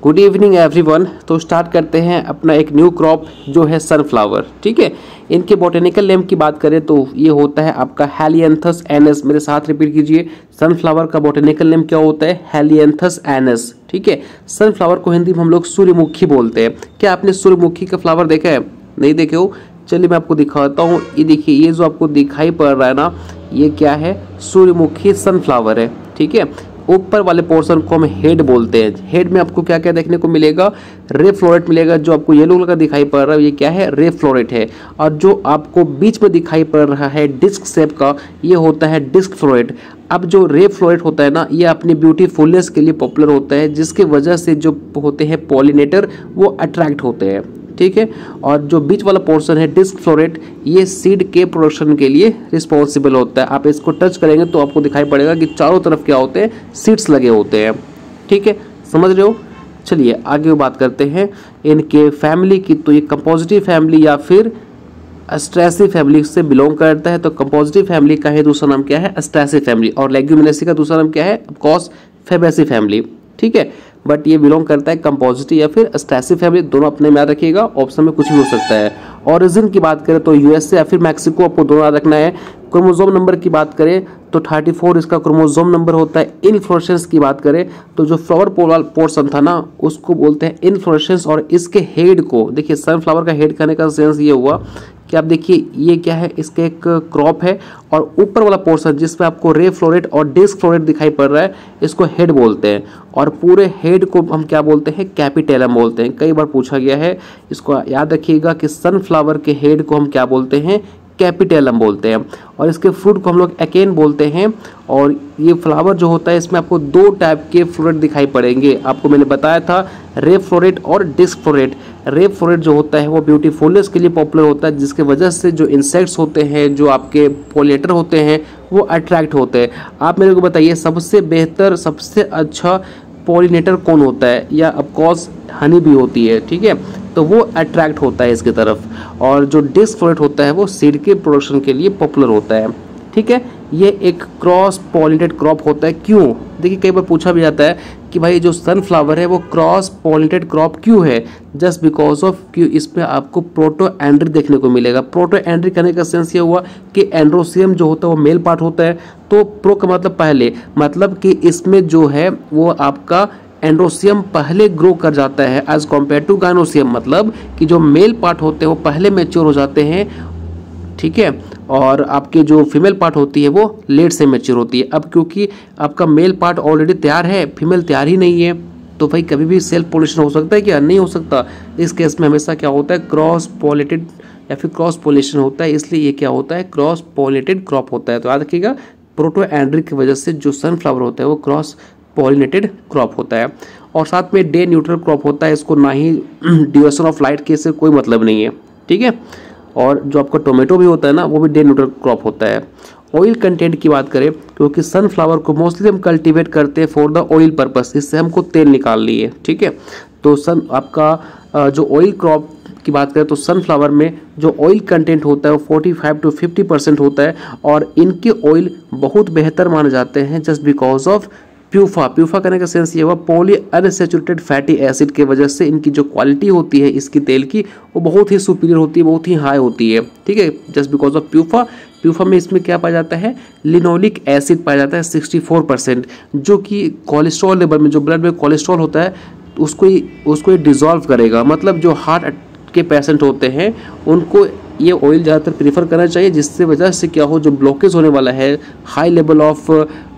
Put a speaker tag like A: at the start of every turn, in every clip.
A: Good evening everyone. तो start करते हैं अपना एक न्यू क्रॉप जो है सनफ्लावर। ठीक है, इनके बॉटेनिकल नेम की बात करें तो ये होता है आपका हेलियंथस एनस। मेरे साथ रिपीट कीजिए, सनफ्लावर का बॉटेनिकल नेम क्या होता है? Helianthus anus. ठीक है, सनफ्लावर को हिंदी में हम लोग सूर्यमुखी बोलते हैं। क्या आपने सूर्यमुखी का फ्लावर देखा है? नहीं देखे हो? चलिए मैं आपको दिखाता हूँ। ये देखिए, ये जो आपको दिखाई पड़ रहा है ना, ये क्या है? सूर्यमुखी सनफ्लावर है। ठीक है, ऊपर वाले पोर्शन को हम हेड बोलते हैं। हेड में आपको क्या क्या देखने को मिलेगा? रे फ्लोरेट मिलेगा। जो आपको येलो कलर का दिखाई पड़ रहा है ये क्या है? रे फ्लोरेट है। और जो आपको बीच में दिखाई पड़ रहा है डिस्क शेप का, ये होता है डिस्क फ्लोरेट। अब जो रे फ्लोरेट होता है ना, ये अपनी ब्यूटीफुलनेस के लिए पॉपुलर होता है, जिसकी वजह से जो होते हैं पॉलिनेटर वो अट्रैक्ट होते हैं। ठीक है, और जो बीच वाला पोर्शन है डिस्क फ्लोरेट, ये सीड के प्रोडक्शन के लिए रिस्पॉन्सिबल होता है। आप इसको टच करेंगे तो आपको दिखाई पड़ेगा कि चारों तरफ क्या होते हैं? सीड्स लगे होते हैं। ठीक है, समझ रहे हो? चलिए आगे बात करते हैं इनके फैमिली की। तो ये कंपोजिटिव फैमिली या फिर एस्ट्रेसी फैमिली से बिलोंग करता है। तो कंपोजिटिव फैमिली का है दूसरा नाम क्या है? एस्ट्रेसी फैमिली। और लेग्यूमिनेसी का दूसरा नाम क्या है? Of course Fabaceae family. ठीक है, बट ये बिलोंग करता है कंपोजिटिव या फिर एस्ट्रेसी फैमिली। दोनों अपने में याद रखिएगा, ऑप्शन में कुछ भी हो सकता है। ओरिजिन की बात करें तो यूएसए या फिर मैक्सिको, आपको दोनों याद रखना है। क्रोमोसोम नंबर की बात करें तो 34 इसका क्रोमोसोम नंबर होता है। इनफ्लोरेसेंस की बात करें तो जो फ्लावर पोर्शन था ना, उसको बोलते हैं इनफ्लोरेसेंस। और इसके हेड को देखिए, सनफ्लावर का हेड कहने का सेंस ये हुआ कि आप देखिए ये क्या है? इसका एक क्रॉप है, और ऊपर वाला पोर्शन जिसमें आपको रे फ्लोरेट और डिस्क फ्लोरेट दिखाई पड़ रहा है, इसको हेड बोलते हैं। और पूरे हेड को हम क्या बोलते हैं? कैपिटेलम बोलते हैं। कई बार पूछा गया है, इसको याद रखिएगा कि सनफ्लावर के हेड को हम क्या बोलते हैं? कैपिटेलम बोलते हैं। और इसके फ्रूट को हम लोग एकेन बोलते हैं। और ये फ्लावर जो होता है, इसमें आपको दो टाइप के फ्लोरेट दिखाई पड़ेंगे। आपको मैंने बताया था रे फ्लोरेट और डिस्क फ्लोरेट। रे फ्लोरेट जो होता है वो ब्यूटीफुलनेस के लिए पॉपुलर होता है, जिसके वजह से जो इंसेक्ट्स होते हैं, जो आपके पोलिनेटर होते हैं, वो अट्रैक्ट होते हैं। आप मेरे को बताइए सबसे बेहतर, सबसे अच्छा पोलिनेटर कौन होता है? या ऑफकोर्स हनी भी होती है। ठीक है, तो वो अट्रैक्ट होता है इसकी तरफ। और जो डिस्क फ्लोरेट होता है वो सीड के प्रोडक्शन के लिए पॉपुलर होता है। ठीक है, ये एक क्रॉस पॉलिनेटेड क्रॉप होता है। क्यों? देखिए, कई बार पूछा भी जाता है कि भाई जो सनफ्लावर है वो क्रॉस पॉलिनेटेड क्रॉप क्यों है? जस्ट बिकॉज ऑफ कि इसमें आपको प्रोटो एंड्री देखने को मिलेगा। प्रोटो एंड्री कहने का सेंस ये हुआ कि एंड्रोसियम जो होता है वो मेल पार्ट होता है। तो प्रो का मतलब पहले, मतलब कि इसमें जो है वो आपका एंड्रोसियम पहले ग्रो कर जाता है एज कम्पेयर टू गाइनोसियम। मतलब कि जो मेल पार्ट होते हैं वो पहले मैच्योर हो जाते हैं। ठीक है, और आपके जो फीमेल पार्ट होती है वो लेट से मैच्योर होती है। अब क्योंकि आपका मेल पार्ट ऑलरेडी तैयार है, फीमेल तैयार ही नहीं है, तो भाई कभी भी सेल्फ पोलिनेशन हो सकता है क्या? नहीं हो सकता। इस केस में हमेशा क्या होता है? क्रॉस पॉलिनेटेड या फिर क्रॉस पोलिनेशन होता है। इसलिए ये क्या होता है? क्रॉस पॉलिनेटेड क्रॉप होता है। तो याद रखिएगा, प्रोटो एंड्री की वजह से जो सनफ्लावर होता है वो क्रॉस पॉलिनेटेड क्रॉप होता है। और साथ में डे न्यूट्रल क्रॉप होता है। इसको ना ही ड्यूरेशन ऑफ लाइट के से कोई मतलब नहीं है। ठीक है, और जो आपका टोमेटो भी होता है ना, वो भी डे न्यूट्रल क्रॉप होता है। ऑयल कंटेंट की बात करें, क्योंकि सनफ्लावर को मोस्टली हम कल्टीवेट करते हैं फॉर द ऑयल पर्पस, इससे हमको तेल निकालनी है। ठीक है, तो आपका जो ऑयल क्रॉप की बात करें तो सनफ्लावर में जो ऑयल कंटेंट होता है वो 45 to 50% होता है। और इनके ऑयल बहुत बेहतर माने जाते हैं just because of PUFA. PUFA करने का सेंस ये हुआ पॉली अनसैचुरेटेड फैटी एसिड के वजह से इनकी जो क्वालिटी होती है इसकी तेल की, वो बहुत ही सुपीरियर होती है, बहुत ही हाई होती है। ठीक है, just because of PUFA. PUFA में इसमें क्या पाया जाता है? लिनोलिक एसिड पाया जाता है 64%, जो कि कोलेस्ट्रॉल लेवल में, जो ब्लड में कोलेस्ट्रॉल होता है उसको डिजॉल्व करेगा। मतलब जो हार्ट के पेशेंट होते हैं उनको ये ऑयल ज़्यादातर प्रीफर करना चाहिए, जिससे वजह से क्या हो, जो ब्लॉकेज होने वाला है हाई लेवल ऑफ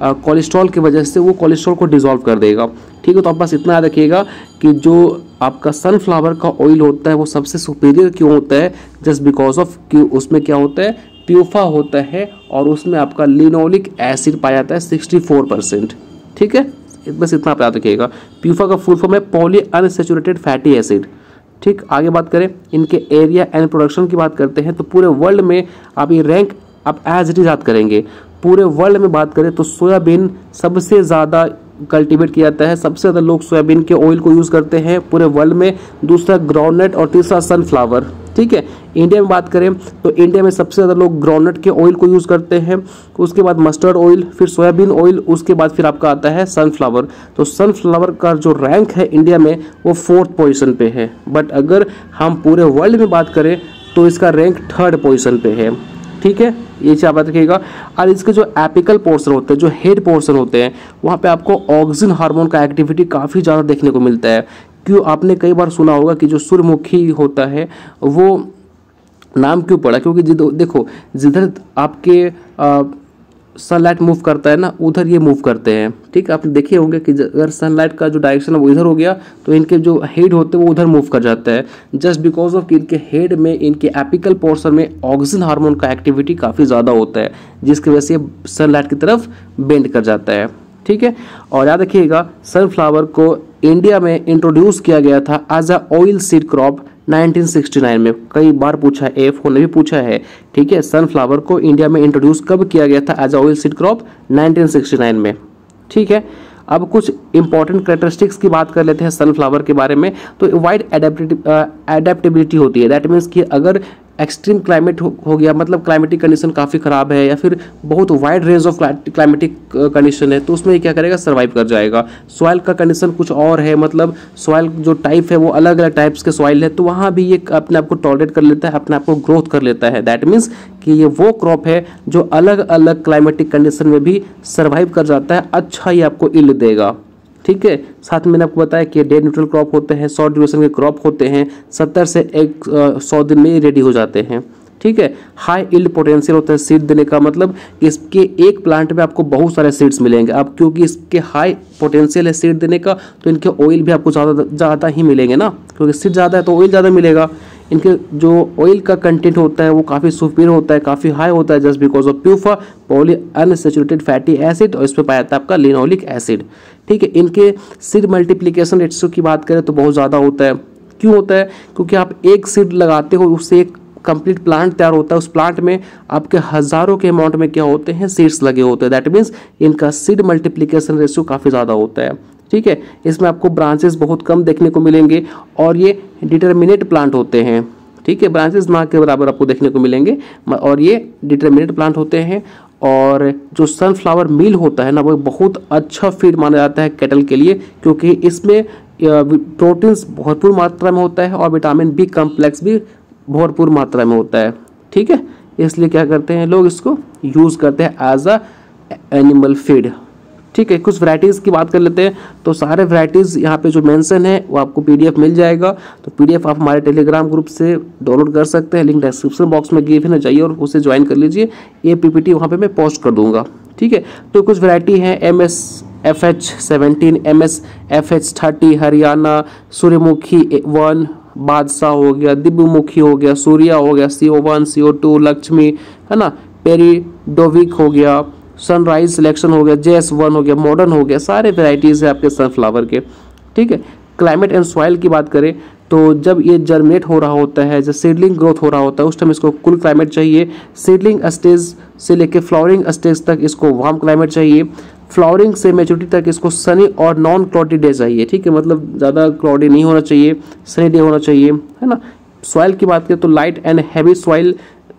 A: कोलेस्ट्रॉल की वजह से, वो कोलेस्ट्रॉल को डिसॉल्व कर देगा। ठीक है, तो आप बस इतना याद रखिएगा कि जो आपका सनफ्लावर का ऑयल होता है वो सबसे सुपीरियर क्यों होता है? जस्ट बिकॉज ऑफ कि उसमें क्या होता है? प्यूफा होता है, और उसमें आपका लिनोलिक एसिड पाया जाता है 64%। ठीक है, बस इतना आप याद रखिएगा। प्यूफा का फुल फॉर्म है पॉली अनसैचुरेटेड फैटी एसिड। ठीक, आगे बात करें इनके एरिया एंड प्रोडक्शन की बात करते हैं, तो पूरे वर्ल्ड में आप ये रैंक आप एज इट इज याद करेंगे। पूरे वर्ल्ड में बात करें तो सोयाबीन सबसे ज़्यादा कल्टीवेट किया जाता है। सबसे ज़्यादा लोग सोयाबीन के ऑयल को यूज़ करते हैं पूरे वर्ल्ड में। दूसरा ग्राउंडनट और तीसरा सनफ्लावर। ठीक है। इंडिया में बात करें तो इंडिया में सबसे ज़्यादा लोग ग्राउंडनट के ऑयल को यूज़ करते हैं, उसके बाद मस्टर्ड ऑयल, फिर सोयाबीन ऑयल, उसके बाद फिर आपका आता है सनफ्लावर। तो सनफ्लावर का जो रैंक है इंडिया में वो 4th पोजीशन पे है, बट अगर हम पूरे वर्ल्ड में बात करें तो इसका रैंक 3rd पोजीशन पे है, ठीक है। ये चीज़ आप रखिएगा। और इसके जो एपिकल पोर्शन होते हैं, जो हेड पोर्शन होते हैं, वहाँ पे आपको ऑक्सिन हार्मोन का एक्टिविटी काफ़ी ज़्यादा देखने को मिलता है। क्यों, आपने कई बार सुना होगा कि जो सूर्यमुखी होता है वो नाम क्यों पड़ा, क्योंकि देखो जिधर आपके सनलाइट मूव करता है ना, उधर ये मूव करते हैं, ठीक है। आपने देखे होंगे कि अगर सनलाइट का जो डायरेक्शन है वो इधर हो गया तो इनके जो हेड होते हैं वो उधर मूव कर जाता है, जस्ट बिकॉज ऑफ कि इनके हेड में, इनके एपिकल पोर्शन में ऑक्सिन हार्मोन का एक्टिविटी काफ़ी ज़्यादा होता है, जिसकी वजह से ये सनलाइट की तरफ बेंड कर जाता है, ठीक है। और याद रखिएगा सनफ्लावर को इंडिया में इंट्रोड्यूस किया गया था as a oil seed crop 1969 में। कई बार पूछा है, AF ने भी पूछा है, ठीक है। सनफ्लावर को इंडिया में इंट्रोड्यूस कब किया गया था as a oil seed crop? 1969 में, ठीक है। अब कुछ इंपॉर्टेंट कैरेक्टरिस्टिक्स की बात कर लेते हैं सनफ्लावर के बारे में। तो वाइड एडेप्टेबिलिटी होती है, दैट मीन्स कि अगर एक्सट्रीम क्लाइमेट हो गया, मतलब क्लाइमेटिक कंडीशन काफ़ी ख़राब है या फिर बहुत wide range of climatic condition है, तो उसमें ये क्या करेगा, सर्वाइव कर जाएगा। सॉइल का कंडीशन कुछ और है, मतलब सॉइल जो टाइप है वो अलग अलग टाइप्स के सॉइल है, तो वहाँ भी ये अपने आप को टॉलरेट कर लेता है, अपने आप को ग्रोथ कर लेता है। दैट मीन्स कि ये वो क्रॉप है जो अलग अलग क्लाइमेटिक कंडीशन में भी सर्वाइव कर जाता है, अच्छा ये आपको यील्ड देगा, ठीक है। साथ में मैंने आपको बताया कि डे न्यूट्रल क्रॉप होते हैं, शॉर्ट ड्यूरेशन के क्रॉप होते हैं, 70 से 100 दिन में रेडी हो जाते हैं, ठीक है। हाई यील्ड पोटेंशियल होता है सीड देने का, मतलब इसके एक प्लांट में आपको बहुत सारे सीड्स मिलेंगे। अब क्योंकि इसके हाई पोटेंशियल है सीड देने का, तो इनके ऑयल भी आपको ज़्यादा ही मिलेंगे ना, क्योंकि सीड ज़्यादा है तो ऑयल ज़्यादा मिलेगा। इनके जो ऑयल का कंटेंट होता है वो काफ़ी सुपीरियर होता है, काफ़ी हाई होता है, just because of PUFA poly unsaturated fatty acid, और इसमें पाया जाता है आपका लिनोलिक एसिड, ठीक है। इनके सीड मल्टीप्लिकेशन रेट्स की बात करें तो बहुत ज़्यादा होता है। क्यों होता है? क्योंकि आप एक सीड लगाते हो, उससे एक कंप्लीट प्लांट तैयार होता है, उस प्लांट में आपके हज़ारों के अमाउंट में क्या होते हैं, सीड्स लगे होते हैं। दैट मीन्स इनका सीड मल्टीप्लिकेशन रेशियो काफ़ी ज़्यादा होता है, ठीक है। इसमें आपको ब्रांचेस बहुत कम देखने को मिलेंगे और ये डिटर्मिनेट प्लांट होते हैं, ठीक है। ब्रांचेस ना के बराबर आपको देखने को मिलेंगे और ये डिटर्मिनेट प्लांट होते हैं। और जो सनफ्लावर मील होता है ना, वो बहुत अच्छा फीड माना जाता है कैटल के लिए, क्योंकि इसमें प्रोटीन्स भरपूर मात्रा में होता है और विटामिन बी कॉम्प्लेक्स भी भरपूर मात्रा में होता है, ठीक है। इसलिए क्या करते हैं लोग, इसको यूज़ करते हैं एज अ एनिमल फीड, ठीक है। कुछ वैरायटीज़ की बात कर लेते हैं। तो सारे वैरायटीज़ यहाँ पे जो मेंशन है वो आपको PDF मिल जाएगा। तो PDF आप हमारे टेलीग्राम ग्रुप से डाउनलोड कर सकते हैं, लिंक डिस्क्रिप्शन बॉक्स में गिव है ना, जाइए और उसे ज्वाइन कर लीजिए। ये PPT वहाँ पे मैं पोस्ट कर दूंगा, ठीक है। तो कुछ वैरायटी है, MS-FH17, MS-FH30, हरियाणा, सूर्यमुखी 1, बादशाह हो गया, दिव्यमुखी हो गया, सूर्या हो गया, CO1, CO2, लक्ष्मी है ना, पेरीडोविक हो गया, सनराइज सिलेक्शन हो गया, JS1 हो गया, मॉडर्न हो गया, सारे वेराइटीज़ है आपके सनफ्लावर के, ठीक है। क्लाइमेट एंड सॉइल की बात करें तो जब ये जर्मिनेट हो रहा होता है, जब सीडलिंग ग्रोथ हो रहा होता है, उस टाइम इसको कूल क्लाइमेट चाहिए। सीडलिंग स्टेज से लेके फ्लावरिंग स्टेज तक इसको वार्म क्लाइमेट चाहिए। फ्लावरिंग से मैच्योरिटी तक इसको सनी और नॉन क्लाउडी डे चाहिए, ठीक है। मतलब ज़्यादा क्लाउडी नहीं होना चाहिए, सनी डे होना चाहिए, है ना। सॉइल की बात करें तो light and heavy soil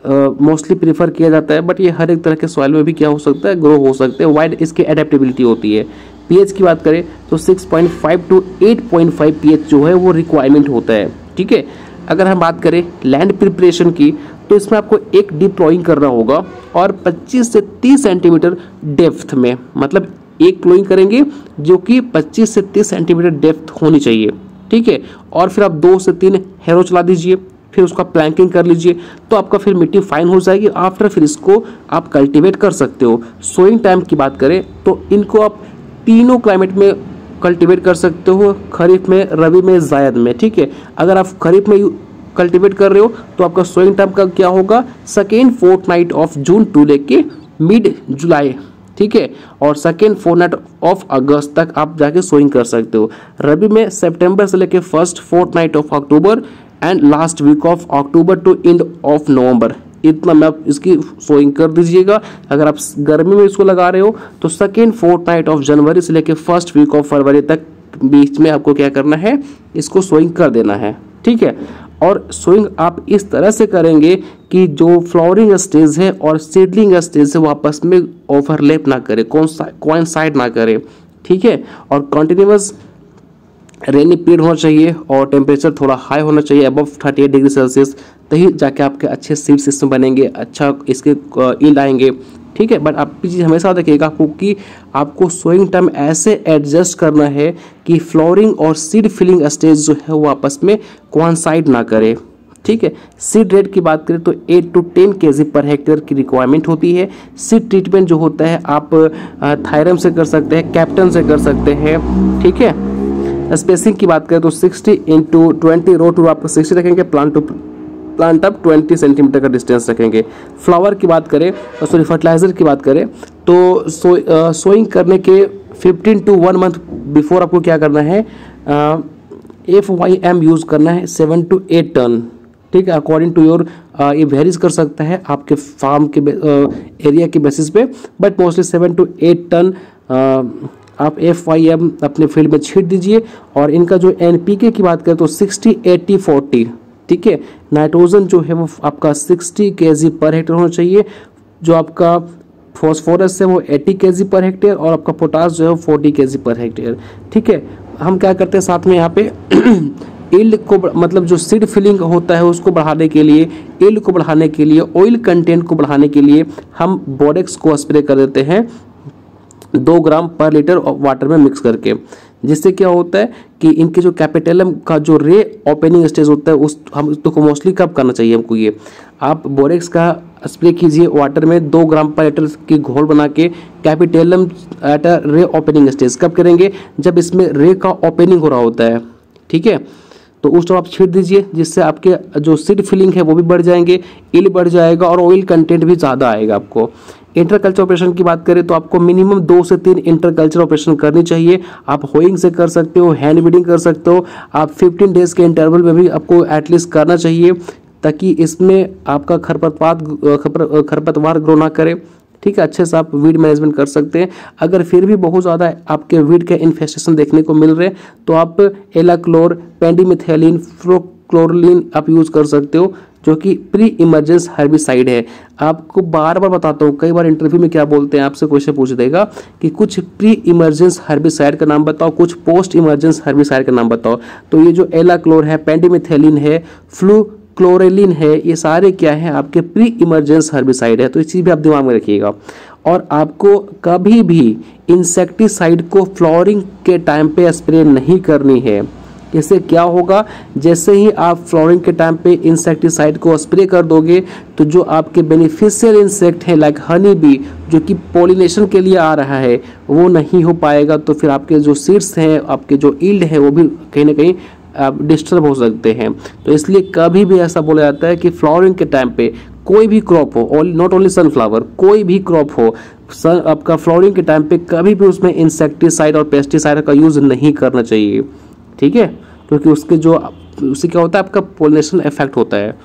A: mostly prefer किया जाता है, बट ये हर एक तरह के सॉइल में भी क्या हो सकता है, ग्रो हो सकते हैं। वाइड इसकी एडेप्टेबिलिटी होती है। pH की बात करें तो 6.5 to 8.5 pH जो है वो रिक्वायरमेंट होता है, ठीक है। अगर हम बात करें लैंड प्रिपरेशन की, तो इसमें आपको एक डीप प्लॉइंग करना होगा और 25 से 30 सेंटीमीटर डेप्थ में, मतलब एक प्लॉइंग करेंगे जो कि 25 से 30 सेंटीमीटर डेप्थ होनी चाहिए, ठीक है। और फिर आप 2 से 3 हैरो चला दीजिए, फिर उसका प्लैंकिंग कर लीजिए, तो आपका फिर मिट्टी फाइन हो जाएगी। आफ्टर फिर इसको आप कल्टीवेट कर सकते हो। सोइंग टाइम की बात करें तो इनको आप तीनों क्लाइमेट में कल्टीवेट कर सकते हो, खरीफ में, रबी में, जायद में, ठीक है। अगर आप खरीफ में कल्टीवेट कर रहे हो तो आपका सोइंग टाइम का क्या होगा, second fortnight of June to लेके मिड जुलाई, ठीक है। और सेकेंड फोर्टनाइट ऑफ अगस्त तक आप जाके सोइंग कर सकते हो। रबी में सितंबर से लेके first fortnight of October and last week of October to end of November, इतना में आप इसकी सोइंग कर दीजिएगा। अगर आप गर्मी में इसको लगा रहे हो तो सेकेंड फोर्टनाइट ऑफ जनवरी से लेके फर्स्ट वीक ऑफ फरवरी तक बीच में आपको क्या करना है, इसको सोइंग कर देना है, ठीक है। और सोइंग आप इस तरह से करेंगे कि जो फ्लावरिंग स्टेज है और सीडलिंग स्टेज है वो आपस में ओवरलैप ना करे, कोइंसाइड ना करे, ठीक है। और कंटिन्यूअस रेनी पीरियड होना चाहिए और टेम्परेचर थोड़ा हाई होना चाहिए, अबव 38 डिग्री सेल्सियस, तभी जाके आपके अच्छे सीड सिस्टम बनेंगे, अच्छा इसके ईल्ड आएंगे, ठीक है। बट आप चीज़ हमेशा देखिएगा क्योंकि आपको सोइंग टाइम ऐसे एडजस्ट करना है कि फ्लावरिंग और सीड फिलिंग स्टेज जो है वो आपस में कोइंसाइड ना करे, ठीक है। सीड रेट की बात करें तो 8 to 10 kg पर हेक्टेयर की रिक्वायरमेंट होती है। सीड ट्रीटमेंट जो होता है आप थायरम से कर सकते हैं, कैप्टन से कर सकते हैं, ठीक है। स्पेसिंग की बात करें तो 60 into 20 रो टू आप 60 रखेंगे, प्लांट अप 20 सेंटीमीटर का डिस्टेंस रखेंगे। फ्लावर की बात करें सॉरी फर्टिलाइजर की बात करें तो सोइंग करने के 15 to 1 month बिफोर आपको क्या करना है, FYM यूज़ करना है 7 to 8 टन, ठीक है। अकॉर्डिंग टू योर ये वेरीज कर सकता है आपके फार्म के एरिया के बेसिस पे, बट मोस्टली 7 to 8 टन आप FYM अपने फील्ड में छीट दीजिए। और इनका जो NPK की बात करें तो 60-80-40, ठीक है। नाइट्रोजन जो है वो आपका 60 kg पर हेक्टेयर होना चाहिए, जो आपका फॉस्फोरस है वो 80 kg पर हेक्टेयर और आपका पोटास जो है वो 40 kg पर हेक्टेयर, ठीक है। हम क्या करते हैं साथ में यहाँ पे ईल्ड को मतलब जो सीड फिलिंग होता है उसको बढ़ाने के लिए, ईल्ड को बढ़ाने के लिए, ऑयल कंटेंट को बढ़ाने के लिए हम बोरेक्स को स्प्रे कर देते हैं 2 ग्राम पर लीटर वाटर में मिक्स करके, जिससे क्या होता है कि इनके जो कैपिटेलम का जो रे ओपनिंग स्टेज होता है उस हम इसको मोस्टली कब करना चाहिए हमको, ये आप बोरेक्स का स्प्रे कीजिए वाटर में 2 ग्राम पर लीटर की घोल बना के कैपिटेलम एट अ रे ओपनिंग स्टेज। कब करेंगे, जब इसमें रे का ओपनिंग हो रहा होता है, ठीक है। तो उस टाइम आप छीट दीजिए, जिससे आपके जो सीड फिलिंग है वो भी बढ़ जाएंगे, ईल्ड बढ़ जाएगा और ऑयल कंटेंट भी ज़्यादा आएगा आपको। इंटरकल्चर ऑपरेशन की बात करें तो आपको मिनिमम 2 से 3 इंटरकल्चर ऑपरेशन करनी चाहिए। आप होइंग से कर सकते हो, हैंड बीडिंग कर सकते हो, आप 15 डेज के इंटरवल में भी आपको एटलीस्ट करना चाहिए, ताकि इसमें आपका खरपतवार ग्रो ना करे, ठीक है। अच्छे से आप वीड मैनेजमेंट कर सकते हैं। अगर फिर भी बहुत ज़्यादा आपके वीड के इन्फेस्टेशन देखने को मिल रहे हैं तो आप एलाक्लोर, पेंडिमिथेलिन, फ्लोक्लोरलिन आप यूज़ कर सकते हो, जो कि प्री इमरजेंस हर्बिसाइड है। आपको बार बार बताता हूँ, कई बार इंटरव्यू में क्या बोलते हैं, आपसे क्वेश्चन पूछ देगा कि कुछ प्री इमरजेंस हर्बिसाइड का नाम बताओ, कुछ पोस्ट इमरजेंस हर्बिसाइड का नाम बताओ। तो ये जो एलाक्लोर है, पेंडिमिथेलिन है, फ्लोक्लोरेलिन है, ये सारे क्या है आपके प्री इमरजेंस हर्बिसाइड है। तो इस चीज़ भी आप दिमाग में रखिएगा। और आपको कभी भी इंसेक्टिसाइड को फ्लावरिंग के टाइम पे स्प्रे नहीं करनी है। इससे क्या होगा, जैसे ही आप फ्लावरिंग के टाइम पे इंसेक्टिसाइड को स्प्रे कर दोगे तो जो आपके बेनिफिशियल इंसेक्ट हैं लाइक हनी बी, जो कि पॉलिनेशन के लिए आ रहा है, वो नहीं हो पाएगा। तो फिर आपके जो सीड्स हैं, आपके जो ईल्ड है वो भी कहीं ना कहीं डिस्टर्ब हो सकते हैं। तो इसलिए कभी भी ऐसा बोला जाता है कि फ्लावरिंग के टाइम पे कोई भी क्रॉप हो, नॉट ओनली सनफ्लावर, कोई भी क्रॉप हो, आपका फ्लावरिंग के टाइम पे कभी भी उसमें इंसेक्टिसाइड और पेस्टिसाइड का यूज़ नहीं करना चाहिए, ठीक है। क्योंकि उससे क्या होता है, आपका पोलिनेशन इफेक्ट होता है।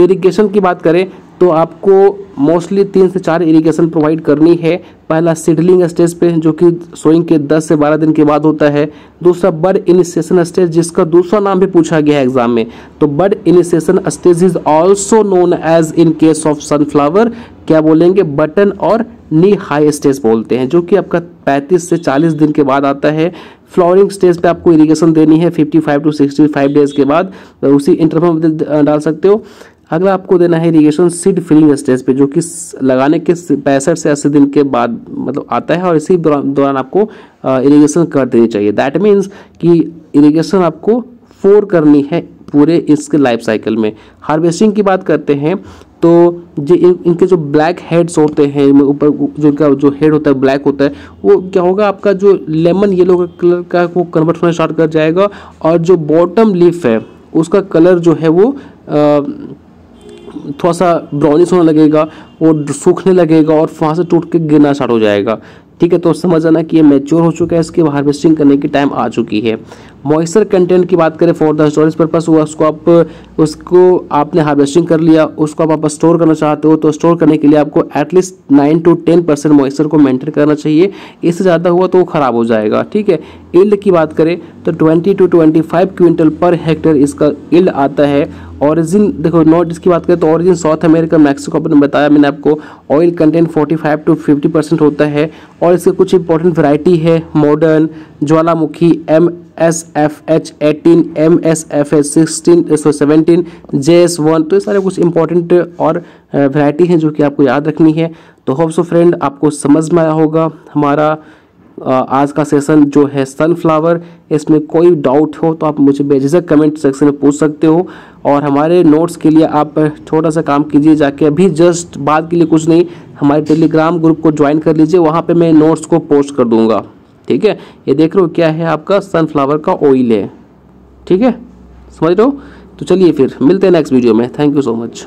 A: इरिगेशन की बात करें तो आपको मोस्टली 3 से 4 इरिगेशन प्रोवाइड करनी है। पहला सीडलिंग स्टेज पे, जो कि सोइंग के 10 से 12 दिन के बाद होता है। दूसरा बड इनिशिएशन स्टेज, जिसका दूसरा नाम भी पूछा गया है एग्जाम में। तो bud initiation stage is also known as, in case of sunflower क्या बोलेंगे, बटन और नी हाई स्टेज बोलते हैं, जो कि आपका 35 से 40 दिन के बाद आता है। फ्लावरिंग स्टेज पे आपको इरिगेशन देनी है 55 to 65 डेज के बाद, उसी इंटरवल में डाल सकते हो। अगला आपको देना है इरिगेशन सीड फिलिंग स्टेज पे, जो कि लगाने के 65 से 80 दिन के बाद मतलब आता है, और इसी दौरान आपको इरिगेशन कर देनी चाहिए। दैट मीन्स कि इरिगेशन आपको 4 करनी है पूरे इसके लाइफ साइकिल में। हार्वेस्टिंग की बात करते हैं तो इनके जो ब्लैक हेड्स होते हैं, ऊपर जो इनका जो हेड होता है ब्लैक होता है, वो क्या होगा, आपका जो लेमन येलो कलर का वो कन्वर्ट होना स्टार्ट कर जाएगा, और जो बॉटम लीफ है उसका कलर जो है वो थोड़ा सा ब्राउनिश होने लगेगा, वो सूखने लगेगा और वहाँ से टूट के गिरना स्टार्ट हो जाएगा, ठीक है। तो समझ आना कि ये मैच्योर हो चुका है, इसकी हार्वेस्टिंग करने की टाइम आ चुकी है। मॉइस्चर कंटेंट की बात करें फॉर द स्टोरेज पर्पस हुआ, उसको आपने हार्वेस्टिंग कर लिया, उसको आप स्टोर करना चाहते हो तो स्टोर करने के लिए आपको एटलीस्ट 9 to 10% मॉइस्चर को मेंटेन करना चाहिए। इससे ज़्यादा हुआ तो वो ख़राब हो जाएगा, ठीक है। यील्ड की बात करें तो 20 to 25 क्विंटल पर हेक्टेयर इसका यील्ड आता है। ऑरिजिन देखो, नॉट इसकी बात करें तो ऑरिजिन साउथ अमेरिका मैक्सिको आपने बताया मैंने आपको। ऑयल कंटेंट 45 to 50% होता है। और इसके कुछ इंपॉर्टेंट वैरायटी है, मॉडर्न, ज्वालामुखी, MSFH 18, MSFH 17, JS1। तो ये सारे कुछ इंपॉर्टेंट और वैरायटी हैं जो कि आपको याद रखनी है। तो होप सो फ्रेंड आपको समझ में आया होगा हमारा आज का सेशन जो है सनफ्लावर। इसमें कोई डाउट हो तो आप मुझे बेझिझक कमेंट सेक्शन में पूछ सकते हो। और हमारे नोट्स के लिए आप छोटा सा काम कीजिए, जाके अभी जस्ट बाद के लिए कुछ नहीं, हमारे टेलीग्राम ग्रुप को ज्वाइन कर लीजिए, वहाँ पे मैं नोट्स को पोस्ट कर दूंगा, ठीक है। ये देख रहे हो क्या है, आपका सनफ्लावर का ऑयल है, ठीक है, समझ रहे हो। तो चलिए फिर मिलते हैं नेक्स्ट वीडियो में। Thank you so much.